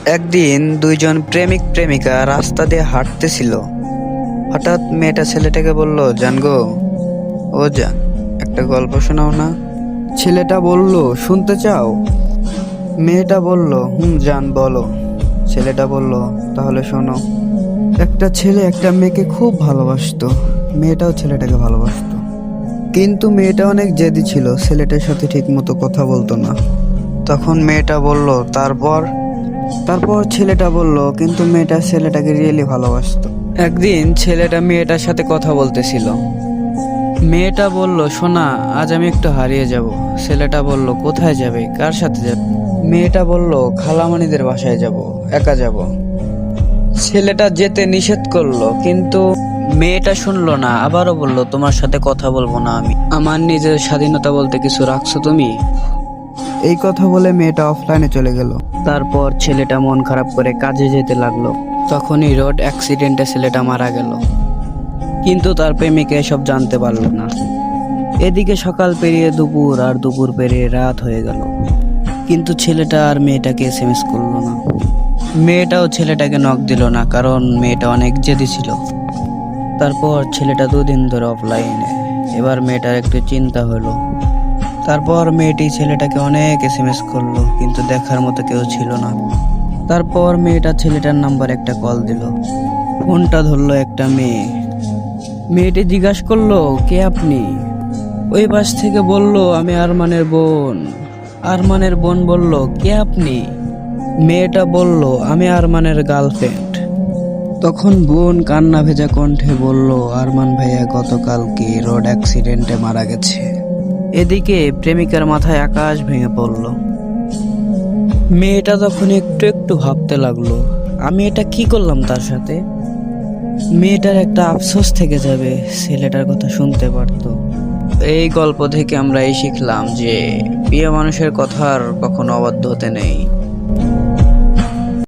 একদিন দুইজন প্রেমিক প্রেমিকা রাস্তা দিয়ে হাঁটতেছিল। হঠাৎ মেয়েটা ছেলেটাকে বলল, জান গো, ও জান, একটা গল্প শোনাও না। ছেলেটা বলল, শুনতে চাও? মেয়েটা বলল, জান বলো। ছেলেটা বলল, তাহলে শোনো। একটা ছেলে একটা মেয়েকে খুব ভালোবাসতো। মেয়েটাও ছেলেটাকে ভালোবাসতো, কিন্তু মেয়েটা অনেক জেদি ছিল, ছেলেটার সাথে ঠিক মতো কথা বলতো না। তখন মেয়েটা বলল, তারপর তারপর ছেলেটা বলল, কিন্তু মেয়েটা ছেলেটাকে রিয়েলি ভালোবাসতো। একদিন ছেলেটা মেয়েটার সাথে কথা বলতেছিল। মেয়েটা বলল, শোনা, আজ আমি একটু হারিয়ে যাব। ছেলেটা বলল, কোথায় যাবে, কার সাথে যাবে? মেয়েটা বলল, খালামণিদের বাসায় যাব, একা যাব। ছেলেটা যেতে নিষেধ করলো, কিন্তু মেয়েটা শুনলো না, আবারও বলল, তোমার সাথে কথা বলবো না আমি, আমার নিজের স্বাধীনতা বলতে কিছু রাখছো তুমি? এই কথা বলে মেয়েটা অফলাইনে চলে গেল। তারপর ছেলেটা মন খারাপ করে কাজে যেতে লাগলো। তখনই রোড অ্যাক্সিডেন্টে ছেলেটা মারা গেল, কিন্তু তার প্রেমিকা এসব জানতে পারলো না। এদিকে সকাল পেরিয়ে দুপুর, আর দুপুর পেরিয়ে রাত হয়ে গেল, কিন্তু ছেলেটা আর মেয়েটাকে এসএমএস করলো না। মেয়েটাও ছেলেটাকে নক দিল না, কারণ মেয়েটা অনেক জেদি ছিল। তারপর ছেলেটা 2 দিন ধরে অফলাইনে। এবার মেয়েটার একটু চিন্তা হলো। তারপর মেয়েটি ছেলেটাকে অনেক এসএমএস করলো, কিন্তু দেখার মতো কেউ ছিল না। তারপর মেয়েটা ছেলেটার নাম্বার একটা কল দিল। ফোনটা ধরলো একটা মেয়ে। মেয়েটি জিজ্ঞাসা করলো, কে আপনি? ওই পাশ থেকে বলল, আমি আরমানের বোন। আরমানের বোন বলল, কে আপনি? মেয়েটা বলল, আমি আরমানের গার্লফ্রেন্ড। তখন বোন কান্না ভেজা কণ্ঠে বলল, আরমান ভাইয়া গতকালকে রোড অ্যাক্সিডেন্টে মারা গেছে। এদিকে প্রেমিকার মাথায় আকাশ ভেঙে পড়ল। মেয়েটা তখন একটু একটু ভাবতে লাগলো, আমি এটা কি করলাম তার সাথে? মেয়েটার একটা আফসোস থেকে যাবে, ছেলেটার কথা শুনতে পারতো। এই গল্প থেকে আমরা এই শিখলাম যে প্রিয় মানুষের কথার কখনো অবাধ্য হতে নেই।